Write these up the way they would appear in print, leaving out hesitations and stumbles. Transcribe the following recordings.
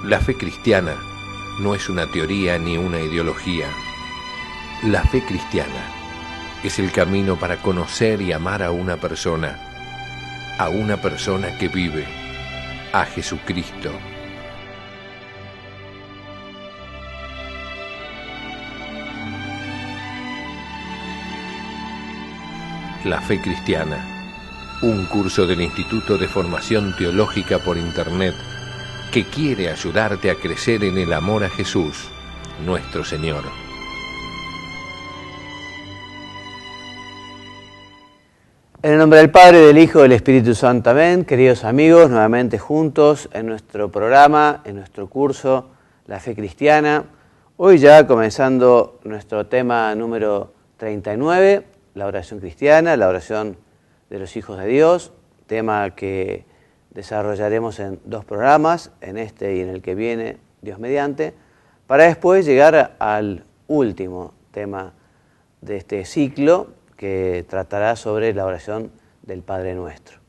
La fe cristiana no es una teoría ni una ideología. La fe cristiana es el camino para conocer y amar a una persona que vive, a Jesucristo. La fe cristiana, un curso del Instituto de Formación Teológica por Internet que quiere ayudarte a crecer en el amor a Jesús, nuestro Señor. En el nombre del Padre, del Hijo y del Espíritu Santo. Amén. Queridos amigos, nuevamente juntos en nuestro programa, en nuestro curso La Fe Cristiana. Hoy ya comenzando nuestro tema número 39, la oración cristiana, la oración de los hijos de Dios, tema que desarrollaremos en 2 programas, en este y en el que viene, Dios mediante, para después llegar al último tema de este ciclo, que tratará sobre la oración del Padre Nuestro.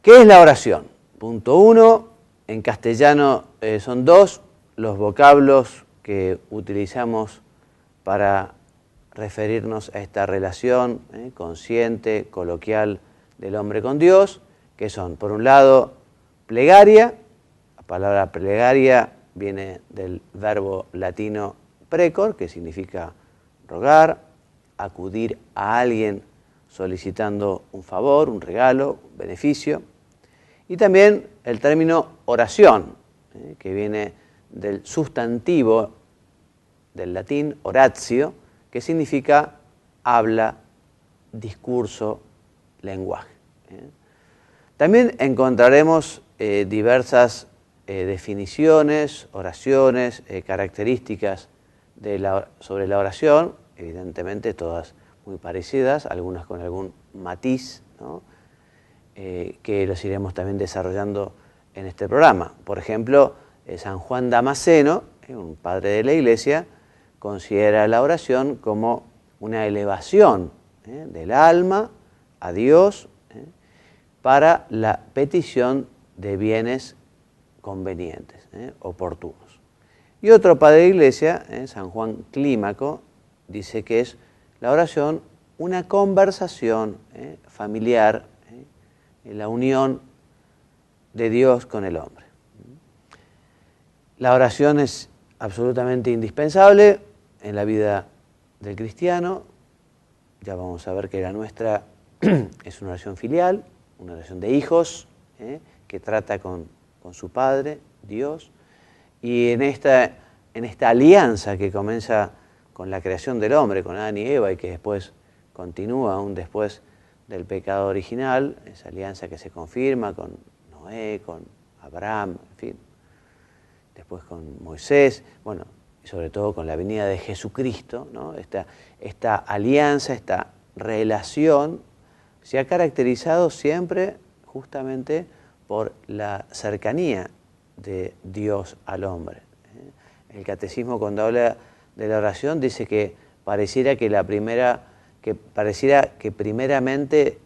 ¿Qué es la oración? Punto 1, en castellano son 2 los vocablos que utilizamos para referirnos a esta relación consciente, coloquial del hombre con Dios, que son, por un lado, plegaria. La palabra plegaria viene del verbo latino precor, que significa rogar, acudir a alguien solicitando un favor, un regalo, un beneficio. Y también el término oración, que viene del sustantivo del latín oratio, que significa habla, discurso, lenguaje. También encontraremos diversas definiciones, oraciones, características sobre la oración, evidentemente todas muy parecidas, algunas con algún matiz, ¿no? Que los iremos también desarrollando en este programa. Por ejemplo, San Juan Damasceno, un padre de la Iglesia, considera la oración como una elevación del alma a Dios para la petición de bienes convenientes, oportunos. Y otro padre de la Iglesia, San Juan Clímaco, dice que es la oración una conversación familiar, la unión de Dios con el hombre. La oración es absolutamente indispensable en la vida del cristiano. Ya vamos a ver que la nuestra es una oración filial, una oración de hijos, que trata con su Padre, Dios, y en esta alianza que comienza con la creación del hombre, con Adán y Eva, y que después continúa aún después del pecado original, esa alianza que se confirma con Noé, con Abraham, en fin, después con Moisés, bueno, y sobre todo con la venida de Jesucristo, ¿no? Esta alianza, esta relación se ha caracterizado siempre justamente por la cercanía de Dios al hombre. El catecismo, cuando habla de la oración, dice que pareciera que primeramente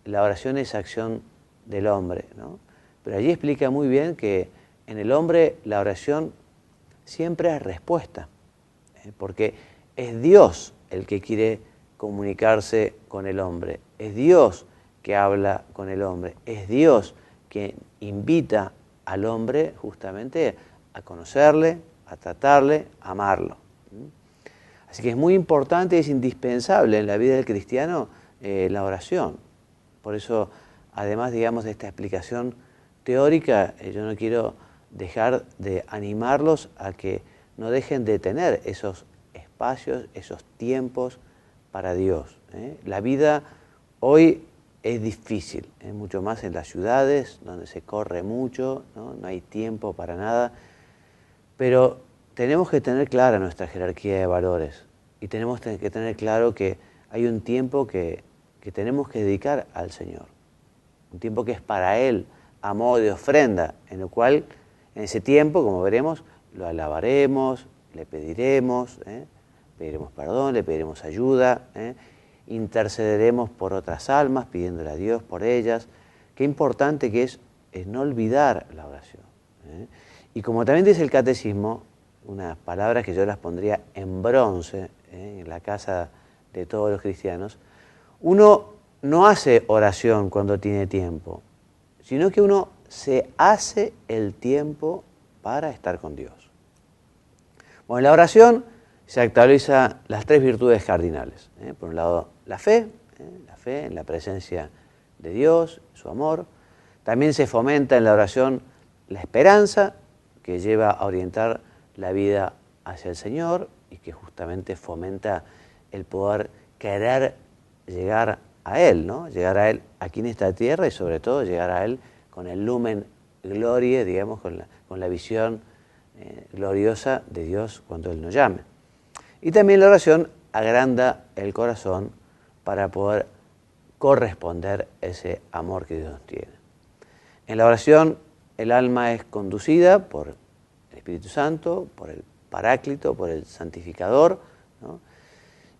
la oración es acción del hombre, ¿no? Pero allí explica muy bien que en el hombre la oración siempre es respuesta, porque es Dios el que quiere comunicarse con el hombre, es Dios que habla con el hombre, es Dios que invita al hombre justamente a conocerle, a tratarle, a amarlo. Así que es muy importante y es indispensable en la vida del cristiano la oración. Por eso, además, digamos, de esta explicación teórica, yo no quiero dejar de animarlos a que no dejen de tener esos espacios, esos tiempos para Dios. La vida hoy es difícil, mucho más en las ciudades, donde se corre mucho, no hay tiempo para nada, pero tenemos que tener clara nuestra jerarquía de valores y tenemos que tener claro que hay un tiempo que tenemos que dedicar al Señor, un tiempo que es para Él, a modo de ofrenda, en lo cual, en ese tiempo, como veremos, lo alabaremos, le pediremos perdón, le pediremos ayuda, intercederemos por otras almas, pidiéndole a Dios por ellas. Qué importante que es no olvidar la oración. Y como también dice el catecismo, unas palabras que yo las pondría en bronce en la casa de todos los cristianos, uno no hace oración cuando tiene tiempo, sino que uno se hace el tiempo para estar con Dios. Bueno, en la oración se actualizan las tres virtudes cardinales. Por un lado, la fe en la presencia de Dios, su amor. También se fomenta en la oración la esperanza, que lleva a orientar la vida hacia el Señor y que justamente fomenta el poder querer llegar a Él, ¿no? Llegar a Él aquí en esta tierra y sobre todo llegar a Él con el lumen gloria, digamos, con la visión gloriosa de Dios cuando Él nos llame. Y también la oración agranda el corazón para poder corresponder ese amor que Dios nos tiene. En la oración el alma es conducida por el Espíritu Santo, por el Paráclito, por el Santificador, ¿no?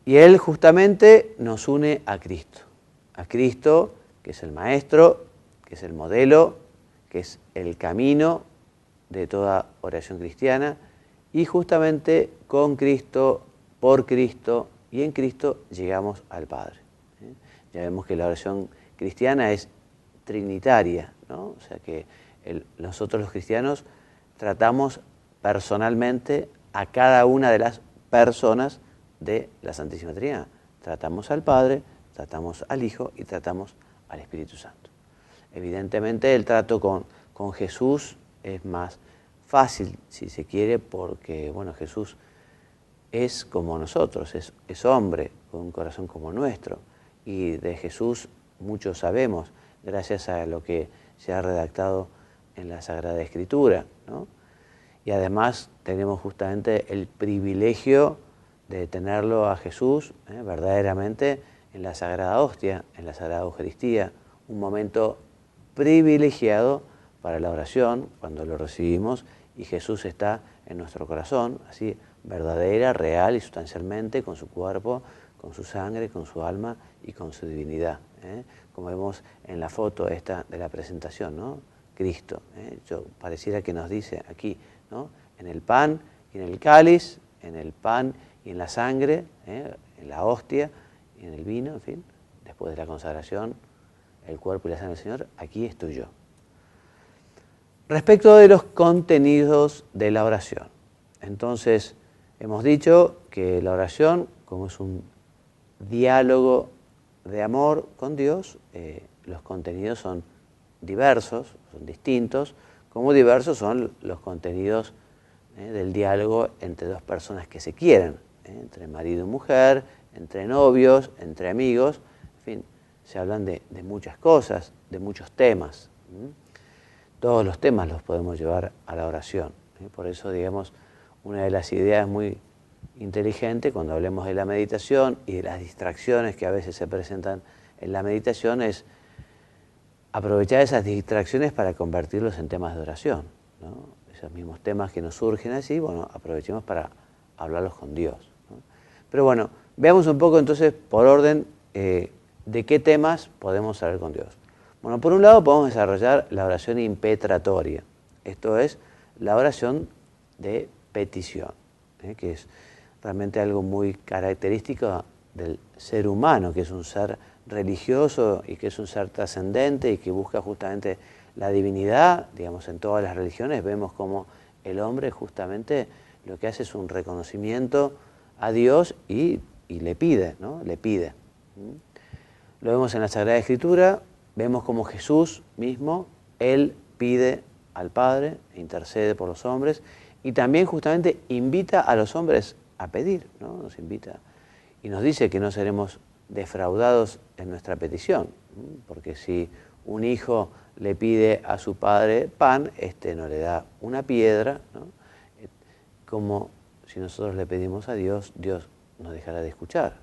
Y Él justamente nos une a Cristo, que es el Maestro, que es el modelo, que es el camino de toda oración cristiana, y justamente con Cristo, por Cristo y en Cristo llegamos al Padre. Ya vemos que la oración cristiana es trinitaria, ¿no? O sea que nosotros los cristianos tratamos personalmente a cada una de las personas de la Santísima Trinidad. Tratamos al Padre, tratamos al Hijo y tratamos al Espíritu Santo. Evidentemente el trato con Jesús es más fácil, si se quiere, porque bueno, Jesús es como nosotros, es hombre, con un corazón como nuestro. Y de Jesús mucho sabemos, gracias a lo que se ha redactado en la Sagrada Escritura, ¿no? Y además tenemos justamente el privilegio de tenerlo a Jesús verdaderamente en la Sagrada Hostia, en la Sagrada Eucaristía, un momento privilegiado para la oración, cuando lo recibimos y Jesús está en nuestro corazón, así verdadera, real y sustancialmente, con su cuerpo, con su sangre, con su alma y con su divinidad, como vemos en la foto esta de la presentación, ¿no? Cristo, pareciera que nos dice aquí, ¿no? En el pan y en el cáliz, en el pan y en la sangre, en la hostia y en el vino, en fin, después de la consagración, el cuerpo y la sangre del Señor, aquí estoy yo. Respecto de los contenidos de la oración, entonces hemos dicho que la oración, como es un diálogo de amor con Dios, los contenidos son diversos, son distintos, como diversos son los contenidos del diálogo entre dos personas que se quieren, entre marido y mujer, entre novios, entre amigos, en fin, se hablan de muchas cosas, de muchos temas. Todos los temas los podemos llevar a la oración. Por eso, digamos, una de las ideas muy inteligentes cuando hablemos de la meditación y de las distracciones que a veces se presentan en la meditación es aprovechar esas distracciones para convertirlos en temas de oración, ¿no? Esos mismos temas que nos surgen así, bueno, aprovechemos para hablarlos con Dios, ¿no? Pero bueno, veamos un poco entonces por orden de qué temas podemos hablar con Dios. Bueno, por un lado podemos desarrollar la oración impetratoria, esto es la oración de petición, que es realmente algo muy característico del ser humano, que es un ser religioso y que es un ser trascendente y que busca justamente la divinidad. Digamos, en todas las religiones vemos como el hombre justamente lo que hace es un reconocimiento a Dios y le pide, ¿no? Le pide. Lo vemos en la Sagrada Escritura, vemos como Jesús mismo, Él pide al Padre, intercede por los hombres y también justamente invita a los hombres a pedir, ¿no? Nos invita y nos dice que no seremos defraudados en nuestra petición, porque si un hijo le pide a su padre pan, no le da una piedra, ¿no? Como si nosotros le pedimos a Dios, Dios nos dejará de escuchar.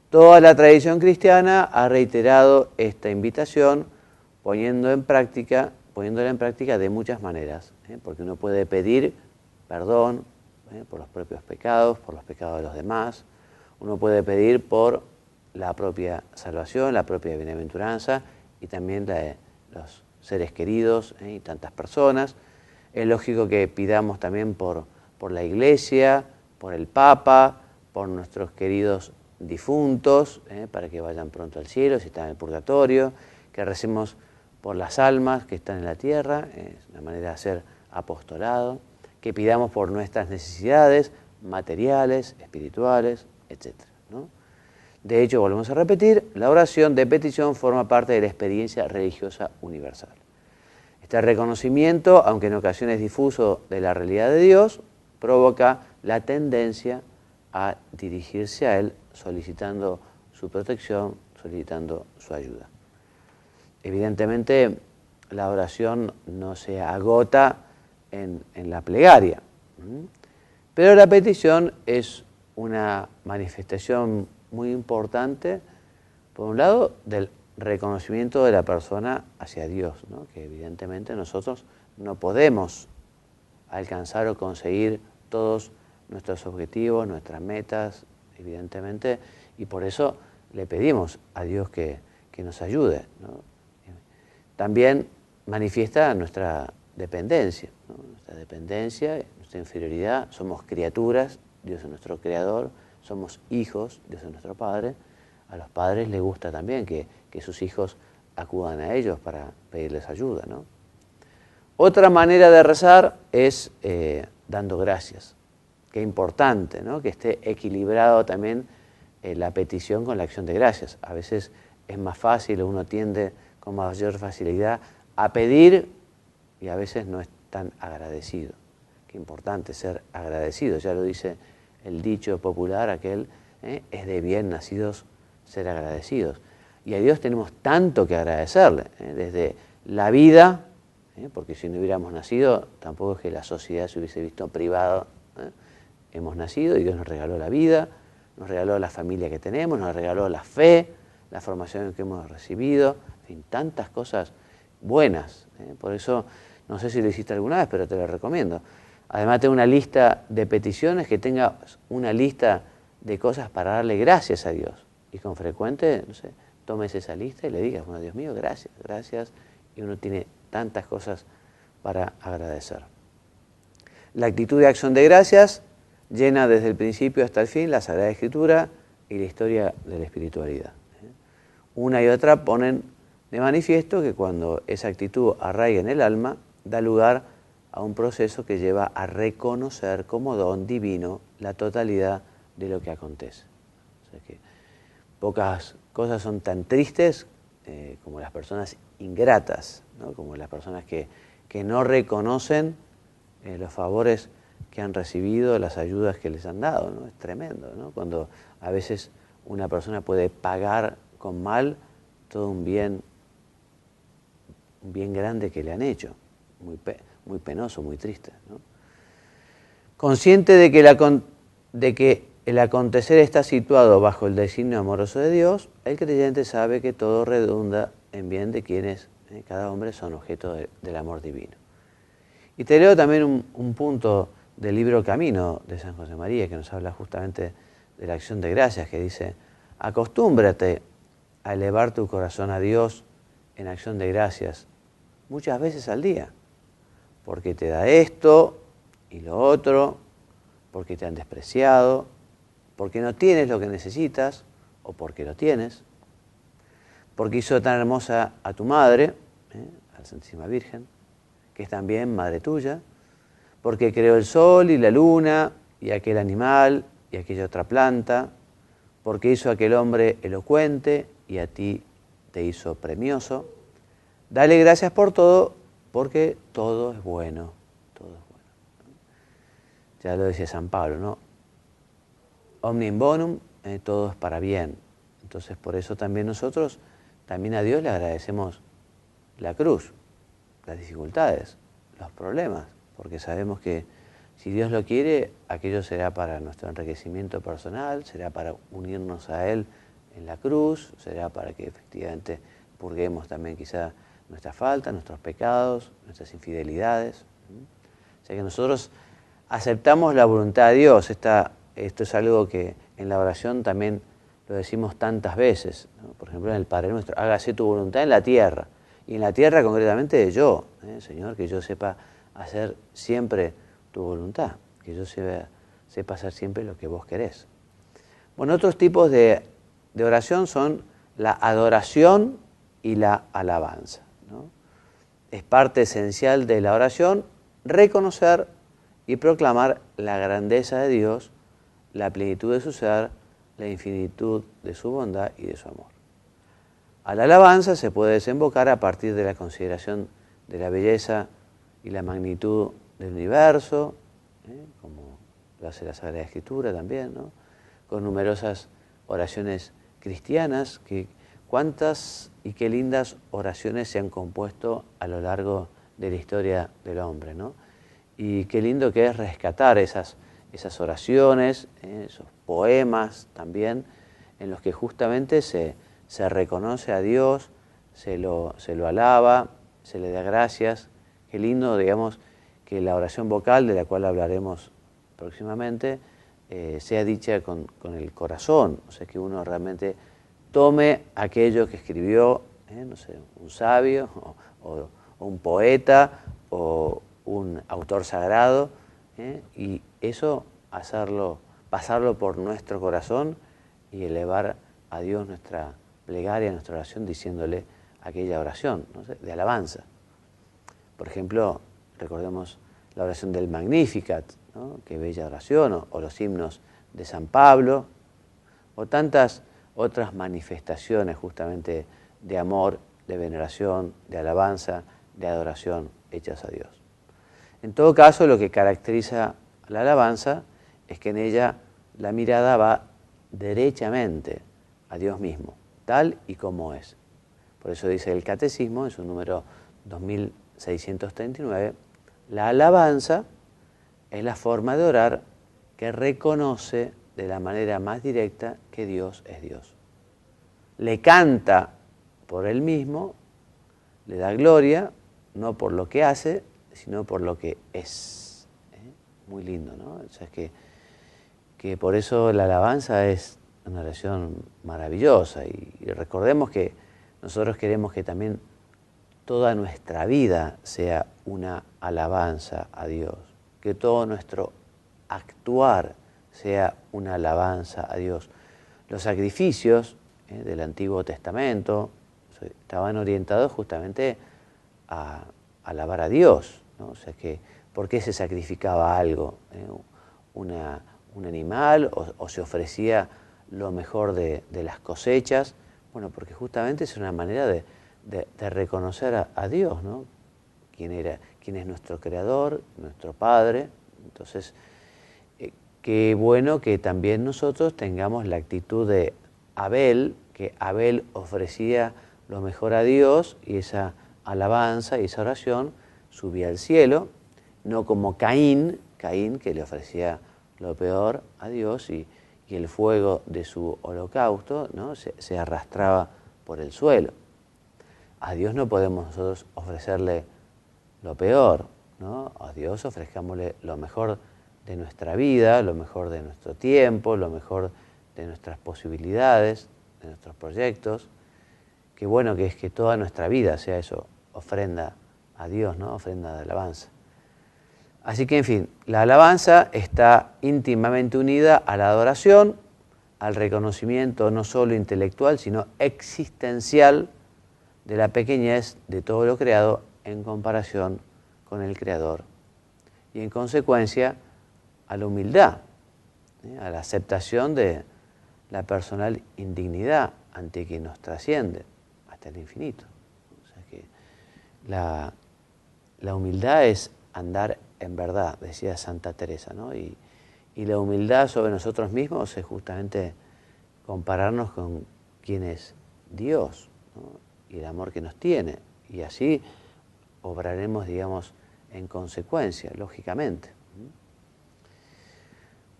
Toda la tradición cristiana ha reiterado esta invitación poniéndola en práctica de muchas maneras, porque uno puede pedir perdón por los propios pecados, por los pecados de los demás, uno puede pedir por la propia salvación, la propia bienaventuranza y también la de los seres queridos y tantas personas. Es lógico que pidamos también por la Iglesia, por el Papa, por nuestros queridos difuntos, para que vayan pronto al cielo, si están en el purgatorio, que recemos por las almas que están en la tierra, es una manera de hacer apostolado, que pidamos por nuestras necesidades materiales, espirituales, etc., ¿no? De hecho, volvemos a repetir, la oración de petición forma parte de la experiencia religiosa universal. Este reconocimiento, aunque en ocasiones difuso de la realidad de Dios, provoca la tendencia a dirigirse a Él solicitando su protección, solicitando su ayuda. Evidentemente, la oración no se agota en la plegaria, pero la petición es una manifestación muy importante, por un lado, del reconocimiento de la persona hacia Dios, ¿no? Que evidentemente nosotros no podemos alcanzar o conseguir todos nuestros objetivos, nuestras metas, evidentemente, y por eso le pedimos a Dios que nos ayude, ¿no? También manifiesta nuestra dependencia, ¿no? Nuestra dependencia, nuestra inferioridad. Somos criaturas, Dios es nuestro creador, somos hijos, Dios es nuestro Padre. A los padres les gusta también que sus hijos acudan a ellos para pedirles ayuda, ¿no? Otra manera de rezar es dando gracias. Qué importante, ¿no? Que esté equilibrado también la petición con la acción de gracias. A veces es más fácil, uno tiende con mayor facilidad a pedir y a veces no es tan agradecido. Qué importante ser agradecido, ya lo dice el dicho popular, aquel, es de bien nacidos ser agradecidos. Y a Dios tenemos tanto que agradecerle, desde la vida, porque si no hubiéramos nacido, tampoco es que la sociedad se hubiese visto privada. Hemos nacido y Dios nos regaló la vida, nos regaló la familia que tenemos, nos regaló la fe, la formación que hemos recibido, en fin, tantas cosas buenas. Por eso, no sé si lo hiciste alguna vez, pero te lo recomiendo. Además, tengo una lista de peticiones, que tenga una lista de cosas para darle gracias a Dios. Y con frecuente, no sé, tomes esa lista y le digas, bueno, Dios mío, gracias, gracias. Y uno tiene tantas cosas para agradecer. La actitud de acción de gracias llena desde el principio hasta el fin la Sagrada Escritura y la historia de la espiritualidad. Una y otra ponen de manifiesto que cuando esa actitud arraiga en el alma, da lugar a un proceso que lleva a reconocer como don divino la totalidad de lo que acontece. O sea que pocas cosas son tan tristes como las personas ingratas, ¿no? Como las personas que no reconocen los favores que han recibido, las ayudas que les han dado, ¿no? Es tremendo, ¿no? Cuando a veces una persona puede pagar con mal todo un bien grande que le han hecho, muy penoso, muy triste, ¿no? Consciente de que el acontecer está situado bajo el designio amoroso de Dios, el creyente sabe que todo redunda en bien de quienes, cada hombre, son objeto del amor divino. Y te leo también un punto del libro Camino de San José María, que nos habla justamente de la acción de gracias, que dice: acostúmbrate a elevar tu corazón a Dios en acción de gracias muchas veces al día, porque te da esto y lo otro, porque te han despreciado, porque no tienes lo que necesitas o porque lo tienes, porque hizo tan hermosa a tu madre, a la Santísima Virgen, que es también madre tuya, porque creó el sol y la luna y aquel animal y aquella otra planta, porque hizo aquel hombre elocuente y a ti te hizo premioso. Dale gracias por todo, porque todo es bueno, todo es bueno. Ya lo decía San Pablo, ¿no? Omnium bonum, todo es para bien. Entonces, por eso también nosotros, también a Dios le agradecemos la cruz, las dificultades, los problemas, porque sabemos que si Dios lo quiere, aquello será para nuestro enriquecimiento personal, será para unirnos a Él en la cruz, será para que efectivamente purguemos también quizá nuestras faltas, nuestros pecados, nuestras infidelidades. O sea que nosotros aceptamos la voluntad de Dios. Esto es algo que en la oración también lo decimos tantas veces, ¿no? Por ejemplo, en el Padre Nuestro: hágase tu voluntad en la tierra. y en la tierra concretamente yo, Señor, que yo sepa hacer siempre tu voluntad, que yo sepa hacer siempre lo que vos querés. Bueno, otros tipos de oración son la adoración y la alabanza, ¿no? Es parte esencial de la oración reconocer y proclamar la grandeza de Dios, la plenitud de su ser, la infinitud de su bondad y de su amor. A la alabanza se puede desembocar a partir de la consideración de la belleza y la magnitud del universo, como lo hace la Sagrada Escritura también, ¿no? Con numerosas oraciones cristianas, que cuántas y qué lindas oraciones se han compuesto a lo largo de la historia del hombre, ¿no? Y qué lindo que es rescatar esas oraciones, esos poemas también, en los que justamente se reconoce a Dios, se lo alaba, se le da gracias. Qué lindo, digamos, que la oración vocal, de la cual hablaremos próximamente, sea dicha con el corazón, o sea, que uno realmente tome aquello que escribió, no sé, un sabio o un poeta o un autor sagrado, y eso pasarlo por nuestro corazón y elevar a Dios nuestra plegaria, nuestra oración, diciéndole aquella oración, ¿no? De alabanza. Por ejemplo, recordemos la oración del Magnificat, ¿no? Qué bella oración, o los himnos de San Pablo, o tantas otras manifestaciones justamente de amor, de veneración, de alabanza, de adoración hechas a Dios. En todo caso, lo que caracteriza la alabanza es que en ella la mirada va derechamente a Dios mismo, tal y como es. Por eso dice el Catecismo, en su número 2639, la alabanza es la forma de orar que reconoce de la manera más directa que Dios es Dios. Le canta por Él mismo, le da gloria, no por lo que hace, sino por lo que es. Muy lindo, ¿no? O sea, es que por eso la alabanza es una oración maravillosa. Y recordemos que nosotros queremos que también toda nuestra vida sea una alabanza a Dios, que todo nuestro actuar sea una alabanza a Dios. Los sacrificios del Antiguo Testamento estaban orientados justamente a alabar a Dios, ¿no? O sea, que ¿por qué se sacrificaba algo? Un animal o se ofrecía lo mejor de las cosechas. Bueno, porque justamente es una manera de reconocer a Dios, ¿no? Quién es nuestro Creador, nuestro Padre. Entonces, qué bueno que también nosotros tengamos la actitud de Abel, que Abel ofrecía lo mejor a Dios y esa alabanza y esa oración subía al cielo, no como Caín que le ofrecía lo peor a Dios y el fuego de su holocausto, ¿no? se arrastraba por el suelo. A Dios no podemos nosotros ofrecerle lo peor, ¿no? A Dios ofrezcámosle lo mejor de nuestra vida, lo mejor de nuestro tiempo, lo mejor de nuestras posibilidades, de nuestros proyectos. Qué bueno que es que toda nuestra vida sea eso, ofrenda a Dios, ¿no? Ofrenda de alabanza. Así que, en fin, la alabanza está íntimamente unida a la adoración, al reconocimiento no solo intelectual, sino existencial de la pequeñez de todo lo creado en comparación con el Creador. Y en consecuencia, a la humildad, a la aceptación de la personal indignidad ante quien nos trasciende hasta el infinito. O sea que la humildad es andar en verdad, decía Santa Teresa, ¿no? Y la humildad sobre nosotros mismos es justamente compararnos con quién es Dios, ¿no? Y el amor que nos tiene. Y así obraremos, digamos, en consecuencia, lógicamente.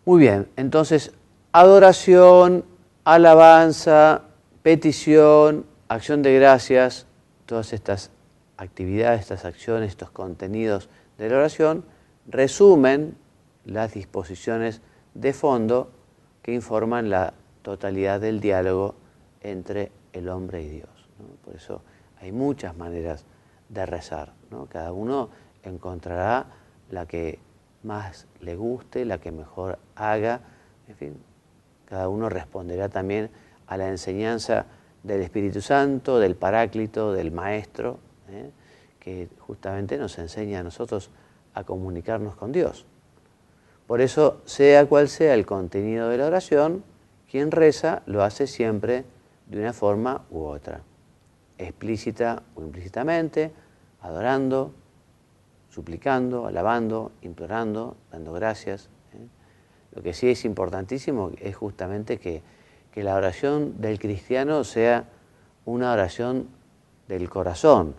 Muy bien, entonces, adoración, alabanza, petición, acción de gracias, todas estas actividades, estas acciones, estos contenidos de la oración resumen las disposiciones de fondo que informan la totalidad del diálogo entre el hombre y Dios, ¿no? Por eso Hay muchas maneras de rezar, ¿no? Cada uno encontrará la que más le guste, la que mejor haga, en fin, cada uno responderá también a la enseñanza del Espíritu Santo, del Paráclito, del Maestro, que justamente nos enseña a nosotros a comunicarnos con Dios. Por eso, sea cual sea el contenido de la oración, quien reza lo hace siempre de una forma u otra, explícita o implícitamente, adorando, suplicando, alabando, implorando, dando gracias. Lo que sí es importantísimo es justamente que la oración del cristiano sea una oración del corazón,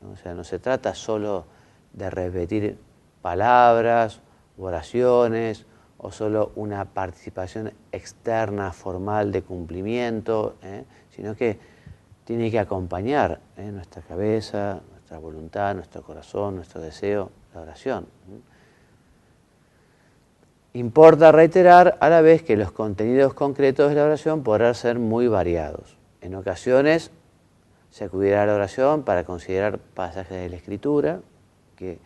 ¿no? O sea, no se trata solo de repetir palabras u oraciones o solo una participación externa, formal de cumplimiento, sino que tiene que acompañar nuestra cabeza, nuestra voluntad, nuestro corazón, nuestro deseo, la oración. Importa reiterar a la vez que los contenidos concretos de la oración podrán ser muy variados. En ocasiones se acudirá a la oración para considerar pasajes de la Escritura, qué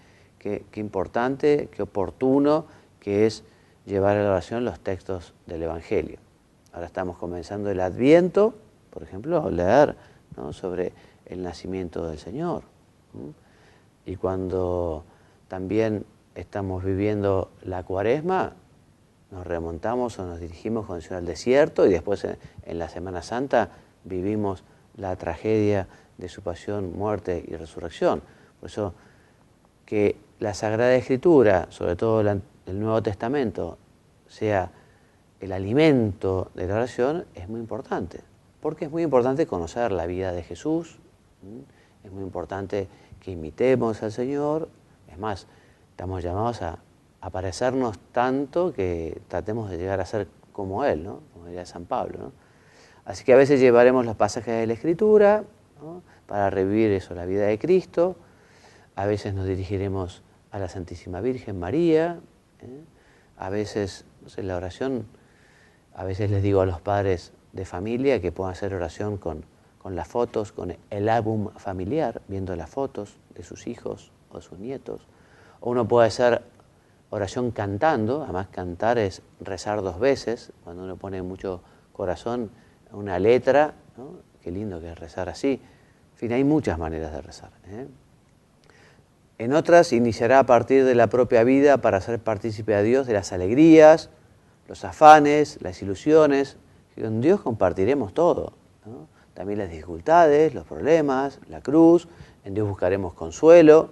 importante, qué oportuno que es llevar a la oración los textos del Evangelio. Ahora estamos comenzando el Adviento, por ejemplo, leer, ¿no?, sobre el nacimiento del Señor. Y cuando también estamos viviendo la Cuaresma, nos remontamos o nos dirigimos con el Señor al desierto y después en la Semana Santa vivimos la tragedia de su pasión, muerte y resurrección. Por eso que la Sagrada Escritura, sobre todo el Nuevo Testamento, sea el alimento de la oración es muy importante, porque es muy importante conocer la vida de Jesús, es muy importante que imitemos al Señor, es más, estamos llamados a parecernos tanto que tratemos de llegar a ser como Él, ¿no? Como diría San Pablo, ¿no? Así que a veces llevaremos los pasajes de la Escritura, ¿no?, para revivir eso, la vida de Cristo. A veces nos dirigiremos a la Santísima Virgen María. A veces, no sé, la oración, a veces les digo a los padres de familia que puedan hacer oración con las fotos, con el álbum familiar, viendo las fotos de sus hijos o de sus nietos. O uno puede hacer oración cantando, además cantar es rezar dos veces, cuando uno pone mucho corazón a una letra, ¿no? Qué lindo que es rezar así. En fin, hay muchas maneras de rezar. En otras, iniciará a partir de la propia vida para hacer partícipe a Dios de las alegrías, los afanes, las ilusiones. Con Dios compartiremos todo, ¿no? También las dificultades, los problemas, la cruz. En Dios buscaremos consuelo.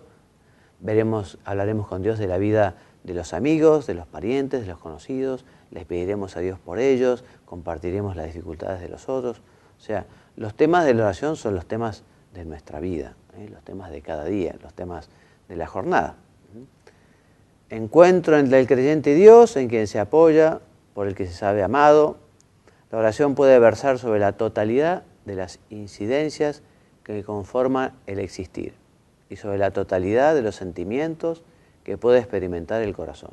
Hablaremos con Dios de la vida de los amigos, de los parientes, de los conocidos. Les pediremos a Dios por ellos. Compartiremos las dificultades de los otros. O sea, los temas de la oración son los temas de nuestra vida, los temas de cada día, los temas de la jornada. Encuentro entre el creyente y Dios, en quien se apoya, por el que se sabe amado. La oración puede versar sobre la totalidad de las incidencias que conforman el existir y sobre la totalidad de los sentimientos que puede experimentar el corazón.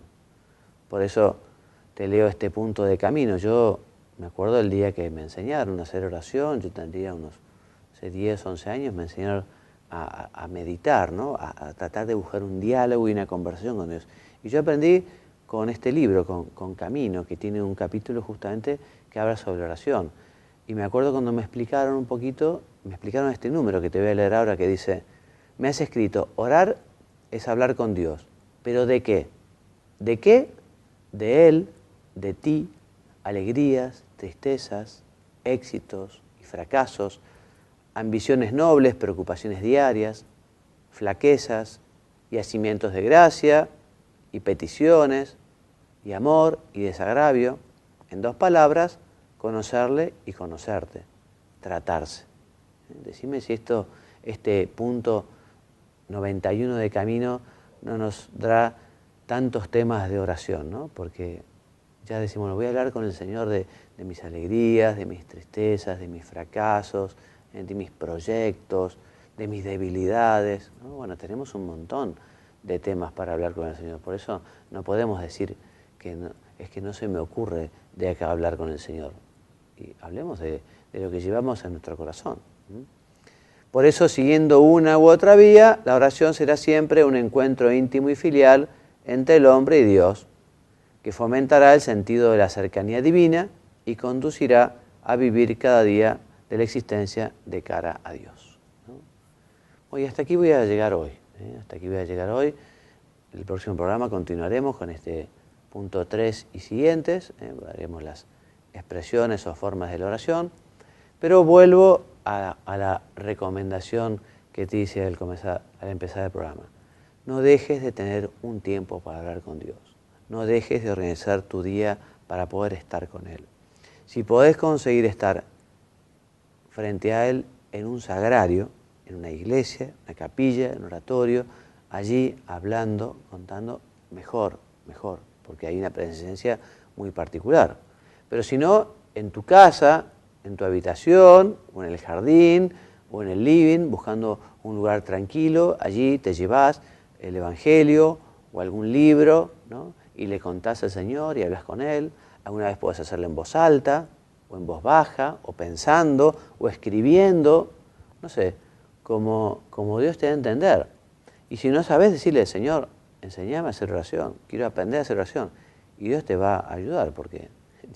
Por eso te leo este punto de camino. Yo me acuerdo del día que me enseñaron a hacer oración, yo tendría unos 10, 11 años, me enseñaron a meditar, ¿no? A tratar de buscar un diálogo y una conversación con Dios. Y yo aprendí con este libro, con Camino, que tiene un capítulo justamente que habla sobre oración. Y me acuerdo cuando me explicaron un poquito, me explicaron este número que te voy a leer ahora, que dice, me has escrito, orar es hablar con Dios. ¿Pero de qué? ¿De qué? De Él, de ti, alegrías, tristezas, éxitos y fracasos, ambiciones nobles, preocupaciones diarias, flaquezas y hacimientos de gracia y peticiones y amor y desagravio. En dos palabras, conocerle y conocerte, tratarse. Decime si este punto 91 de Camino no nos dará tantos temas de oración, ¿no? Porque ya decimos, bueno, voy a hablar con el Señor de mis alegrías, de mis tristezas, de mis fracasos, de mis proyectos, de mis debilidades, ¿no? Bueno, tenemos un montón de temas para hablar con el Señor. Por eso no podemos decir que no se me ocurre de acá hablar con el Señor. Y hablemos de lo que llevamos en nuestro corazón. Por eso, siguiendo una u otra vía, la oración será siempre un encuentro íntimo y filial entre el hombre y Dios, que fomentará el sentido de la cercanía divina y conducirá a vivir cada día de la existencia de cara a Dios, ¿no? Oye, hasta aquí voy a llegar hoy. Hasta aquí voy a llegar hoy. El próximo programa continuaremos con este punto 3 y siguientes. Haremos las expresiones o formas de la oración. Pero vuelvo a la recomendación que te hice al empezar el programa. No dejes de tener un tiempo para hablar con Dios. No dejes de organizar tu día para poder estar con Él. Si podés conseguir estar frente a Él en un sagrario, en una iglesia, una capilla, un oratorio, allí hablando, contando, mejor, porque hay una presencia muy particular. Pero si no, en tu casa, en tu habitación, o en el jardín, o en el living, buscando un lugar tranquilo, allí te llevas el Evangelio o algún libro, ¿no? Y le contás al Señor y hablas con Él. Alguna vez puedes hacerlo en voz alta, o en voz baja, o pensando, o escribiendo, no sé, como Dios te da a entender. Y si no sabes, decirle, Señor, enséñame a hacer oración, quiero aprender a hacer oración. Y Dios te va a ayudar, porque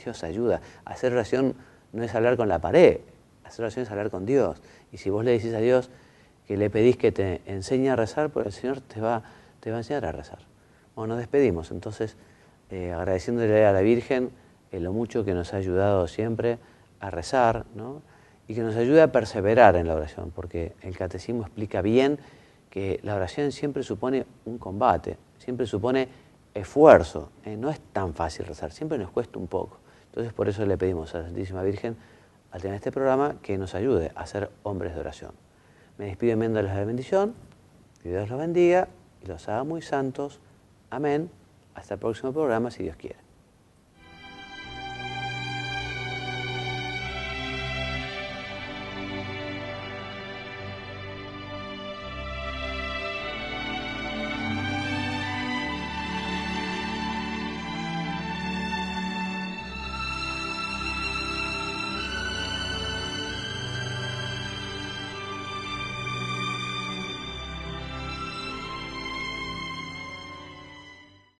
Dios ayuda. Hacer oración no es hablar con la pared, hacer oración es hablar con Dios. Y si vos le decís a Dios que le pedís que te enseñe a rezar, pues el Señor te va a enseñar a rezar. Bueno, nos despedimos, entonces, agradeciéndole a la Virgen lo mucho que nos ha ayudado siempre a rezar, ¿no? Y que nos ayude a perseverar en la oración, porque el catecismo explica bien que la oración siempre supone un combate, siempre supone esfuerzo, no es tan fácil rezar, siempre nos cuesta un poco. Entonces por eso le pedimos a la Santísima Virgen, al tener este programa, que nos ayude a ser hombres de oración. Me despido enviándoles la bendición, que Dios los bendiga y los haga muy santos. Amén. Hasta el próximo programa, si Dios quiere.